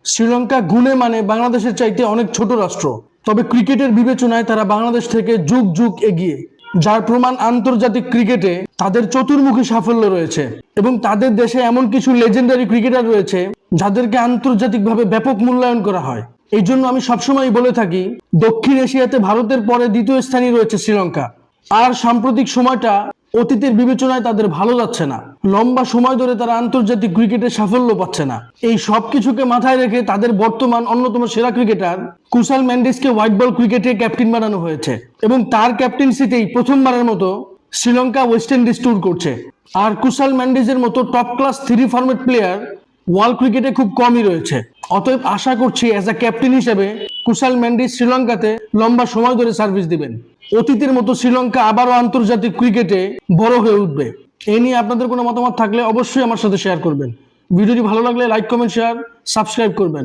শ্রীলঙ্কা গুণে মানে বাংলাদেশের চাইতে অনেক ছোট রাষ্ট্র, তবে ক্রিকেটের বিবেচনায় তারা বাংলাদেশ থেকে যুগ যুগ এগিয়ে, যার প্রমাণ আন্তর্জাতিক ক্রিকেটে তাদের চতুর্মুখী সাফল্য রয়েছে এবং তাদের দেশে এমন কিছু লেজেন্ডারি ক্রিকেটার রয়েছে যাদেরকে আন্তর্জাতিকভাবে ব্যাপক মূল্যায়ন করা হয়। এই জন্য আমি সবসময় বলে থাকি, দক্ষিণ এশিয়াতে ভারতের পরে দ্বিতীয় স্থানে রয়েছে শ্রীলঙ্কা। আর সাম্প্রতিক সময়টা অতীতের বিবেচনায় তাদের ভালো যাচ্ছে না, লম্বা সময় ধরে তারা আন্তর্জাতিক ক্রিকেটে সাফল্য পাচ্ছে না। এই সবকিছুকে মাথায় রেখে তাদের বর্তমান অন্যতম সেরা ক্রিকেটার কুশাল মেন্ডিসকে হোয়াইট বল ক্রিকেটে ক্যাপ্টেন বানানো হয়েছে এবং তার ক্যাপ্টেন্সিতেই প্রথমবারের মতো শ্রীলঙ্কা ওয়েস্ট ইন্ডিজ ট্যুর করছে। আর কুশাল মেন্ডিসের মতো top class 3 format player world ক্রিকেটে খুব কমই রয়েছে। অতএব আশা করছি অ্যাজ আ ক্যাপ্টেন হিসেবে কুশাল মেন্ডিস শ্রীলঙ্কাতে লম্বা সময় ধরে সার্ভিস দিবেন। অতীতের মতো শ্রীলঙ্কা আবারও আন্তর্জাতিক ক্রিকেটে বড় হয়ে উঠবে। এ নিয়ে আপনাদের কোনো মতামত থাকলে অবশ্যই আমার সাথে শেয়ার করবেন। ভিডিওটি ভালো লাগলে লাইক, কমেন্ট, শেয়ার, সাবস্ক্রাইব করবেন।